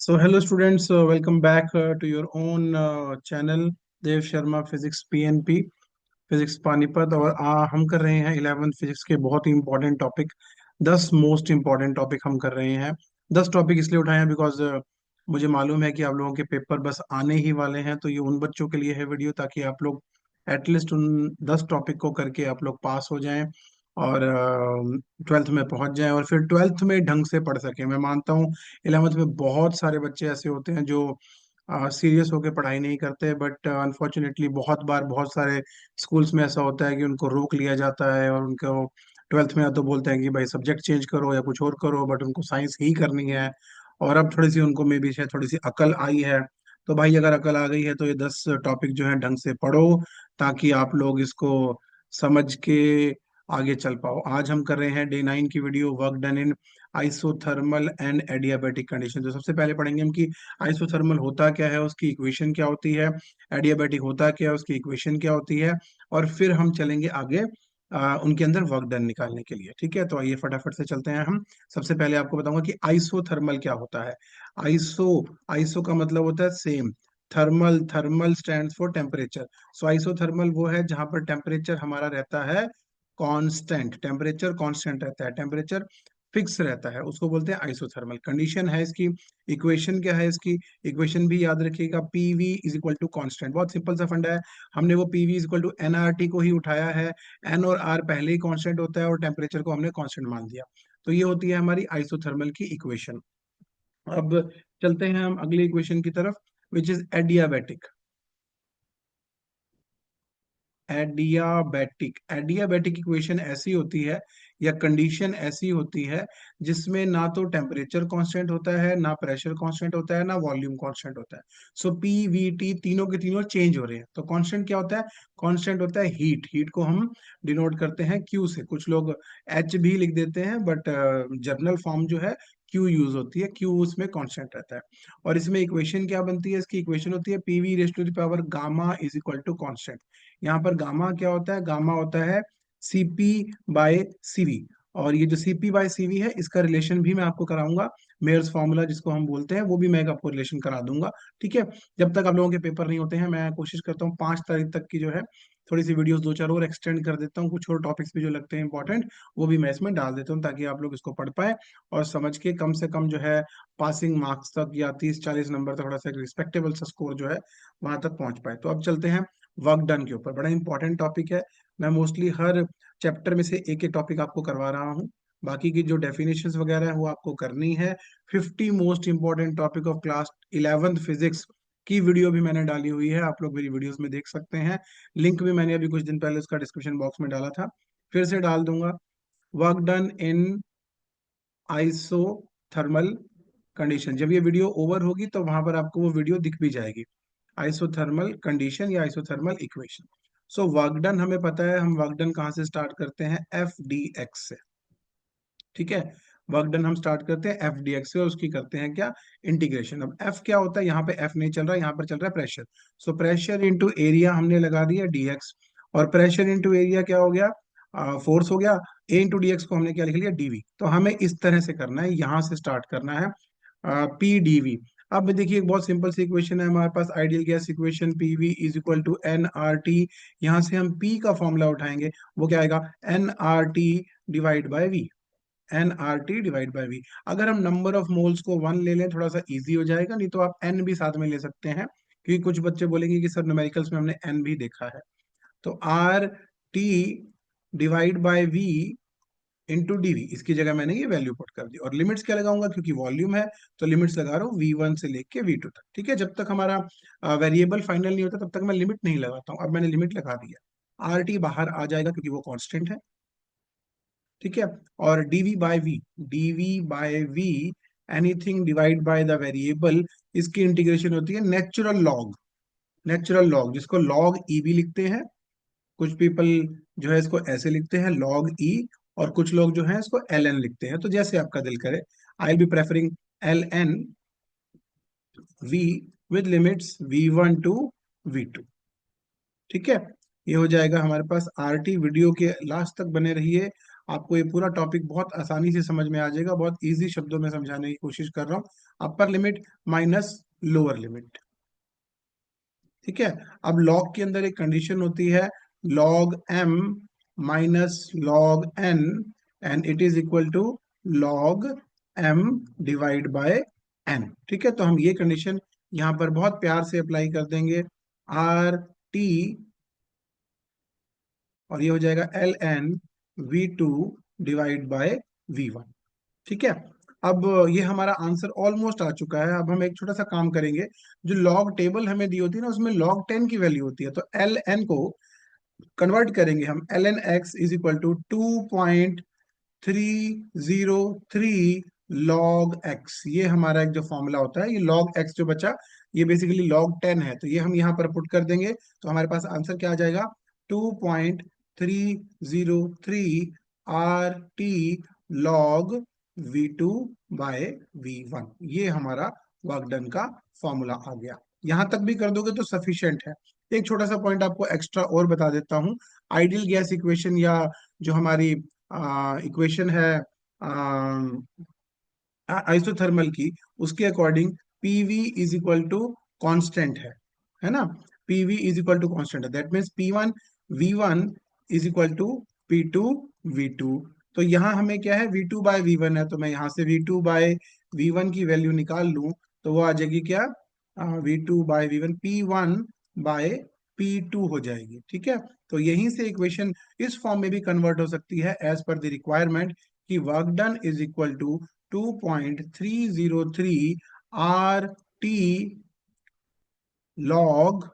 So hello students, welcome back to your own channel Dev Sharma physics PNP physics Panipat. और हम कर रहे हैं 11th फिजिक्स के बहुत ही important topic, 10 most important topic हम कर रहे हैं। 10 टॉपिक इसलिए उठाए हैं बिकॉज मुझे मालूम है कि आप लोगों के पेपर बस आने ही वाले हैं, तो ये उन बच्चों के लिए है वीडियो ताकि आप लोग एटलीस्ट उन 10 टॉपिक को करके आप लोग पास हो जाएं और 12th में पहुंच जाएं और फिर 12th में ढंग से पढ़ सकें। मैं मानता हूँ 11th में बहुत सारे बच्चे ऐसे होते हैं जो सीरियस होकर पढ़ाई नहीं करते, बट अनफॉर्चुनेटली बहुत बार बहुत सारे स्कूल्स में ऐसा होता है कि उनको रोक लिया जाता है और उनको 12th में या तो बोलते हैं कि भाई सब्जेक्ट चेंज करो या कुछ और करो, बट उनको साइंस ही करनी है। और अब थोड़ी सी उनको मे बी शायद थोड़ी सी अकल आई है। तो भाई अगर अकल आ गई है तो ये 10 टॉपिक जो है ढंग से पढ़ो ताकि आप लोग इसको समझ के आगे चल पाओ। आज हम कर रहे हैं डे 9 की video, work done in isothermal and adiabatic condition. तो सबसे पहले पढ़ेंगे हम कि आइसोथर्मल होता क्या है, उसकी इक्वेशन क्या होती है, एडियाबैटिक होता क्या है, उसकी इक्वेशन क्या होती है, और फिर हम चलेंगे आगे उनके अंदर वर्क डन निकालने के लिए। ठीक है, तो आइए फटाफट से चलते हैं हम। सबसे पहले आपको बताऊंगा कि आइसोथर्मल क्या होता है। आइसो आइसो का मतलब होता है same, thermal thermal stands for temperature. So isothermal वो है जहां पर टेम्परेचर हमारा रहता है कांस्टेंट, टेम्परेचर कांस्टेंट रहता है, टेम्परेचर फिक्स रहता है, उसको बोलते हैं आइसोथर्मल। कंडीशन है इसकी, इक्वेशन क्या है इसकी, इक्वेशन भी याद रखिएगा, PV is equal to constant. बहुत सिंपल सा फंडा है, हमने वो PV is equal to NRT को ही उठाया है। एन और आर पहले ही कांस्टेंट होता है और टेम्परेचर को हमने कांस्टेंट मान दिया। तो ये होती है हमारी आइसोथर्मल की इक्वेशन। अब चलते हैं हम अगली इक्वेशन की तरफ, which is adiabatic. Adiabatic adiabatic equation ऐसी होती है या कंडीशन ऐसी होती है जिसमें ना तो टेम्परेचर कांस्टेंट होता है, ना प्रेशर कांस्टेंट होता है, ना वॉल्यूम कांस्टेंट होता है। सो पी वी टी तीनों के तीनों चेंज हो रहे हैं। तो कांस्टेंट क्या होता है? कांस्टेंट होता है हीट। हीट को हम डिनोट करते हैं क्यू से, कुछ लोग एच भी लिख देते हैं, बट जर्नल फॉर्म जो है क्यू यूज होती है, क्यू उसमें कांस्टेंट रहता है। और इसमें इक्वेशन क्या बनती है? इसकी इक्वेशन होती है PV raise to the power gamma is equal to constant. यहाँ पर गामा क्या होता है? गामा होता है सीपी बाय सीवी। और ये जो सीपी बाय सीवी है इसका रिलेशन भी मैं आपको कराऊंगा, मेयर्स फार्मूला जिसको हम बोलते हैं, वो भी मैं आपको रिलेशन करा दूंगा। ठीक है, जब तक आप लोगों के पेपर नहीं होते हैं मैं कोशिश करता हूँ 5 तारीख तक की जो है थोड़ी सी वीडियोस दो चार और एक्सटेंड कर देता हूँ, कुछ और टॉपिक्स भी जो लगते हैं इंपॉर्टेंट वो भी मैं इसमें डाल देता हूँ ताकि आप लोग इसको पढ़ पाए और समझ के कम से कम जो है पासिंग मार्क्स तक या 30-40 नंबर तक थोड़ा सा रिस्पेक्टेबल सा स्कोर जो है वहां तक पहुंच पाए। तो अब चलते हैं वर्क डन के ऊपर। बड़ा इंपॉर्टेंट टॉपिक है, मैं मोस्टली हर चैप्टर में से एक एक टॉपिक आपको करवा रहा हूँ, बाकी की जो डेफिनेशंस वगैरह है वो आपको करनी है। 50 most important topic of class 11th physics की वीडियो भी मैंने डाली हुई है, आप लोग मेरी वीडियोस में देख सकते हैं। लिंक भी मैंने अभी कुछ दिन पहले उसका डिस्क्रिप्शन बॉक्स में डाला था, फिर से डाल दूंगा। Work done in isothermal condition, जब ये वीडियो ओवर होगी तो वहां पर आपको वो वीडियो दिख भी जाएगी, आइसोथर्मल कंडीशन या आइसोथर्मल इक्वेशन। सो वर्क डन हमें पता है, हम वर्क डन कहाँ से स्टार्ट करते हैं? एफ डी एक्स से। ठीक है, वर्क डन हम स्टार्ट करते हैं एफ डी एक्स से और उसकी करते हैं क्या? इंटीग्रेशन। अब एफ क्या होता है? यहाँ पे एफ नहीं चल रहा है, यहाँ पर चल रहा है pressure. So pressure into area हमने लगा दिया डी एक्स, और प्रेशर इंटू एरिया क्या हो गया? फोर्स हो गया। ए इंटू डी एक्स को हमने क्या लिख लिया? डीवी। तो हमें इस तरह से करना है, यहाँ से स्टार्ट करना है पी डीवी। अब देखिए एक बहुत सिंपल सी इक्वेशन है हमारे पास, ideal gas equation, PV is equal to N R T. यहाँ से हम पी का फॉर्मूला उठाएंगे, वो क्या आएगा? N R T divide by V, N R T divide by V. अगर हम नंबर ऑफ मोल्स को 1 ले लें थोड़ा सा इजी हो जाएगा, नहीं तो आप एन भी साथ में ले सकते हैं, क्योंकि कुछ बच्चे बोलेंगे कि सर न्यूमेरिकल्स में हमने एन भी देखा है। तो R T divide by V into DV, इसकी जगह मैंने ये वैल्यू पुट कर दी। और लिमिट्स क्या लगाऊंगा? क्योंकि वॉल्यूम है तो लिमिट्स लगा रहा हूँ V1 से लेके V2 तक। ठीक है, जब तक हमारा वेरिएबल फाइनल नहीं होता तब तक मैं लिमिट नहीं लगाता हूँ। अब मैंने लिमिट लगा दिया, आर टी बाहर आ जाएगा क्योंकि वो कांस्टेंट है। ठीक है, और DV by V anything divide by the variable, इसकी इंटीग्रेशन होती है नेचुरल लॉग। नेचुरल लॉग जिसको लॉग ई भी लिखते हैं, कुछ पीपल जो है इसको ऐसे लिखते हैं लॉग ई, और कुछ लोग जो है इसको एल एन लिखते हैं, तो जैसे आपका दिल करे। I be preferring l N v with limits V1 to V2। ठीक है, ये हो जाएगा हमारे पास आर टी। वीडियो के लास्ट तक बने रहिए, आपको ये पूरा टॉपिक बहुत आसानी से समझ में आ जाएगा, बहुत इजी शब्दों में समझाने की कोशिश कर रहा हूँ। Upper limit minus lower limit, ठीक है। अब लॉग के अंदर एक कंडीशन होती है, log M minus log N and it is equal to log M divide by N, ठीक है। तो हम ये कंडीशन यहां पर बहुत प्यार से अप्लाई कर देंगे, आर टी, और ये हो जाएगा L N V two divide by V one, ठीक है। अब ये हमारा आंसर ऑलमोस्ट आ चुका है। अब हम एक छोटा सा काम करेंगे, जो लॉग टेबल हमें दी होती है ना, उसमें लॉग 10 की वैल्यू होती है, तो एल एन को कन्वर्ट करेंगे हम, L N X is equal to 2.303 log X. ये हमारा एक जो फॉर्मूला होता है, ये लॉग एक्स जो बचा, ये बेसिकली लॉग 10 है, तो ये हम यहाँ पर पुट कर देंगे, तो हमारे पास आंसर क्या आ जाएगा, 2.303 R T log V2 bye V1। ये हमारा वर्क डन का फॉर्मूला आ गया। यहां तक भी कर दोगे तो सफिशिएंट है। एक छोटा सा पॉइंट आपको एक्स्ट्रा और बता देता हूं, आइडियल गैस इक्वेशन या जो हमारी इक्वेशन है आइसोथर्मल की, उसके according PV is equal to constant है ना। PV is equal to constant है, that means P1 V1 is equal to P2 V2। तो यहाँ हमें क्या है, V2 बाय V1 है, तो मैं यहाँ से V2 बाय V1 की वैल्यू निकाल लूं, तो वो आ जाएगी क्या, V2 bye V1 P1 by P2 हो जाएगी, ठीक है। तो यहीं से इक्वेशन इस फॉर्म में भी कन्वर्ट हो सकती है एज पर द रिक्वायरमेंट, कि work done is equal to 2.303 R T log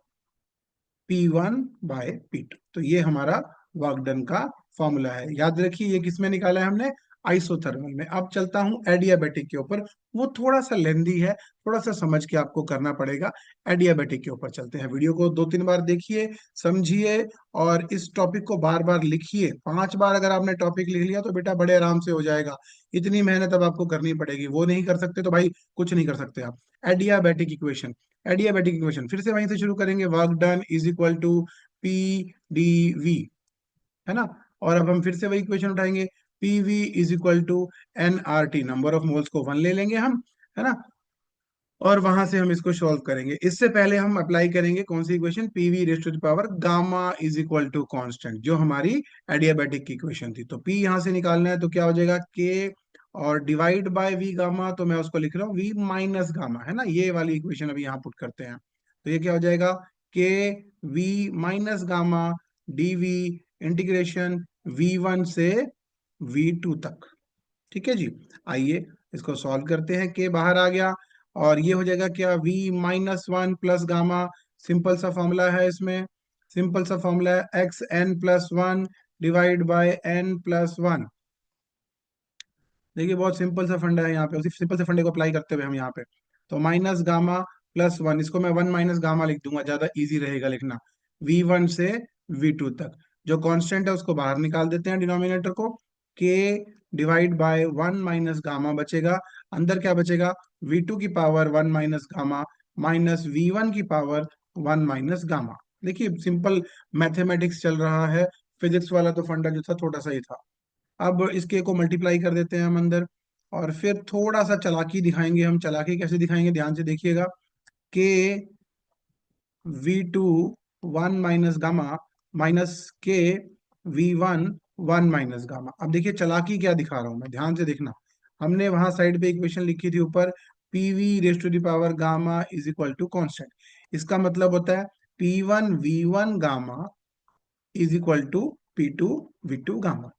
P1 by P2। तो ये हमारा वर्क डन का फॉर्मूला है। याद रखिए ये किसमें निकाला है हमने, आइसोथर्मल में। अब चलता हूं एडियाबेटिक के ऊपर, वो थोड़ा सा लेंदी है, थोड़ा सा समझ के आपको करना पड़ेगा। एडियाबेटिक के ऊपर चलते हैं, वीडियो को 2-3 बार देखिए, समझिए, और इस टॉपिक को बार बार लिखिए। 5 बार अगर आपने टॉपिक लिख लिया तो बेटा बड़े आराम से हो जाएगा। इतनी मेहनत अब आपको करनी पड़ेगी, वो नहीं कर सकते तो भाई कुछ नहीं कर सकते आप। एडियाबेटिक इक्वेशन, एडियाबैटिक इक्वेशन फिर से वहीं से शुरू करेंगे, work done is equal to P D V, है ना। और अब हम फिर से वही इक्वेशन उठाएंगे, P V is equal to N R T, number of moles को 1 ले लेंगे हम, है ना, और वहां से हम इसको सॉल्व करेंगे। इससे पहले हम अप्लाई करेंगे कौन सी equation, P V raise to the power gamma is equal to constant, जो हमारी एडियाबैटिक की इक्वेशन थी। तो पी यहां से निकालना है, तो क्या हो जाएगा, के और डिवाइड बाय वी गामा, तो मैं उसको लिख रहा हूँ वी माइनस गामा, है ना। ये वाली इक्वेशन अभी यहाँ पुट करते हैं, तो ये क्या हो जाएगा, K V minus gamma D V integration V1 से V2 तक, ठीक है जी। आइए इसको सॉल्व करते हैं, के बाहर आ गया, और ये हो जाएगा क्या, V-1 प्लस गामा, सिंपल सा फॉर्मूला है इसमें, सिंपल सा फॉर्मूला है XN+1 डिवाइड बाय N+1। देखिए बहुत सिंपल सा फंडा है यहाँ पे, उसी सिंपल से फंडे को अप्लाई करते हुए हम यहाँ पे, तो माइनस गामा प्लस वन, इसको मैं 1 माइनस गामा लिख दूंगा, ज्यादा इजी रहेगा लिखना। V1 से V2 तक, जो कांस्टेंट है उसको बाहर निकाल देते हैं डिनोमिनेटर को, के डिवाइड बाय 1 माइनस गामा बचेगा, अंदर क्या बचेगा, V2 की power 1 minus gamma minus V1 की पावर 1 माइनस गामा। देखिए सिंपल मैथमेटिक्स चल रहा है, फिजिक्स वाला तो फंडा जो था थोड़ा सा ही था। अब इसके को मल्टीप्लाई कर देते हैं हम अंदर, और फिर थोड़ा सा चालाकी दिखाएंगे हम। चालाकी कैसे दिखाएंगे, ध्यान से देखिएगा, के V2 1 माइनस गामा माइनस के V1 1 माइनस गामा। अब देखिए चालाकी क्या दिखा रहा हूं मैं, ध्यान से देखना। हमने वहां साइड पे इक्वेशन लिखी थी ऊपर, PV raise to the power gamma is equal to constant. इसका मतलब होता है P1 V1 gamma is equal to P2 V2 gamma.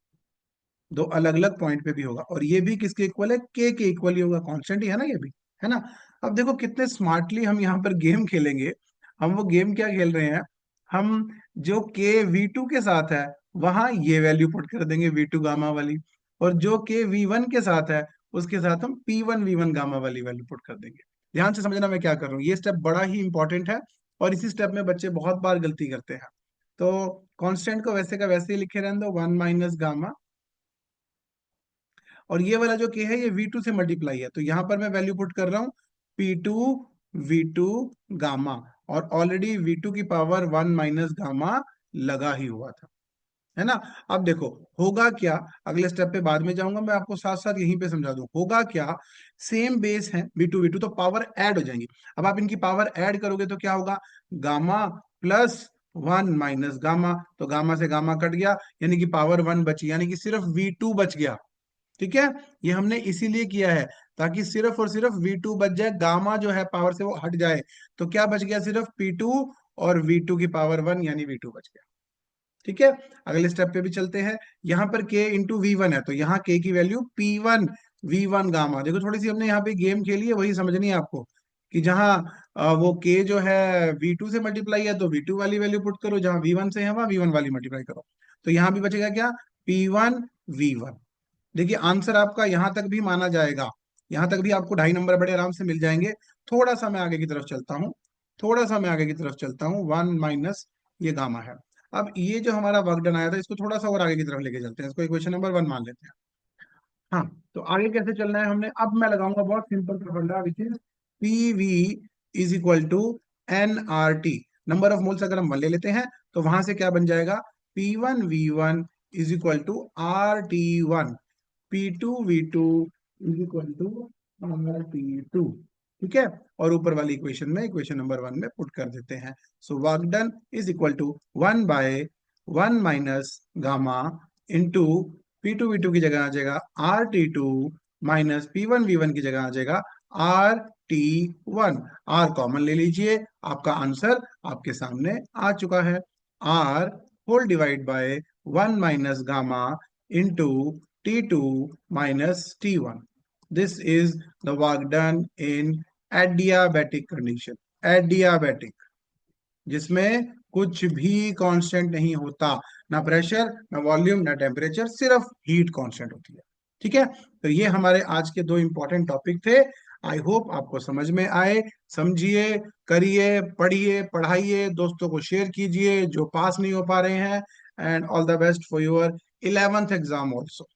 दो अलग अलग पॉइंट पे भी होगा, और ये भी किसके इक्वल है, के इक्वल ही होगा, कांस्टेंट ही है ना ये भी, है ना। अब देखो कितने स्मार्टली हम यहाँ पर गेम खेलेंगे। हम वो गेम क्या खेल रहे हैं, हम जो के V2 के साथ है वहां ये वैल्यू पुट कर देंगे V2 गामा वाली, और जो के V1 के साथ है उसके साथ हम P1 V1 गामा वाली वैल्यू पुट कर देंगे। ध्यान से समझना मैं क्या कर रहा हूँ, ये स्टेप बड़ा ही इंपॉर्टेंट है, और इसी स्टेप में बच्चे बहुत बार गलती करते हैं। तो कांस्टेंट को वैसे का वैसे ही लिखे रहने दो, 1 माइनस गामा, और ये वाला जो के है ये V2 से मल्टीप्लाई है, तो यहां पर मैं वैल्यू पुट कर रहा हूं P2 V2 गामा, और ऑलरेडी V2 की पावर 1 माइनस गामा लगा ही हुआ था। है ना। अब देखो होगा क्या, अगले स्टेप पे बाद में जाऊंगा मैं, आपको साथ साथ यहीं पे समझा दूं होगा क्या। सेम बेस है V2 तो पावर ऐड हो जाएंगी। अब आप इनकी पावर ऐड करोगे तो क्या होगा, gamma plus one minus gamma, तो गामा से गामा कट गया, यानी कि पावर वन बची, यानी कि सिर्फ V2 बच गया। ठीक है, ये हमने इसीलिए किया है ताकि सिर्फ और सिर्फ V2 बच जाए, गामा जो है पावर से वो हट जाए। तो क्या बच गया, सिर्फ P2 और V2 की पावर वन, यानी V2 बच गया। ठीक है, अगले स्टेप पे भी चलते हैं। यहाँ पर K इंटू V1 है, तो यहाँ K की वैल्यू P1 V1 गामा। देखो थोड़ी सी हमने यहाँ पे गेम खेली है, वही समझनी है आपको, कि जहाँ वो K जो है V2 से मल्टीप्लाई है तो V2 वाली वैल्यू पुट करो, जहाँ V1 से है वहां V1 वाली मल्टीप्लाई करो। तो यहाँ भी बचेगा क्या, P1 V1। देखिए आंसर आपका यहाँ तक भी माना जाएगा, यहाँ तक भी आपको 2.5 नंबर बड़े आराम से मिल जाएंगे। थोड़ा सा मैं आगे की तरफ चलता हूँ, थोड़ा सा मैं आगे की तरफ चलता हूँ, वन माइनस ये गामा है। अब ये जो हमारा वर्क डन आया था, इसको थोड़ा सा और आगे की तरफ लेके चलते हैं, इसको इक्वेशन नंबर वन मान लेते हैं। हाँ, तो आगे कैसे चलना है हमने, अब मैं लगाऊंगा बहुत सिंपल सा फंडा, which is P V is equal to NRT। Number of moles अगर हम वन ले लेते हैं तो वहां से क्या बन जाएगा, P1V1 is equal to RT1, P2V2 is equal to RT2। ठीक है, और ऊपर वाली इक्वेशन में, इक्वेशन नंबर वन में पुट कर देते हैं। So work done is equal to one by one minus gamma into P2V2 की जगह आ जाएगा RT2 माइनस P1V1 की जगह आ जाएगा RT1। R कॉमन ले लीजिए, आपका आंसर आपके सामने आ चुका है। R whole divide by one minus gamma into T2 minus T1। This is the work done in adiabatic condition, adiabatic, जिसमें कुछ भी कांस्टेंट नहीं होता, ना प्रेशर ना वॉल्यूम ना टेम्परेचर, सिर्फ हीट कांस्टेंट होती है। ठीक है, तो ये हमारे आज के दो इंपॉर्टेंट टॉपिक थे। आई होप आपको समझ में आए। समझिए, करिए, पढ़िए, पढ़ाइए, दोस्तों को शेयर कीजिए जो पास नहीं हो पा रहे हैं। And all the best for your 11th exam also.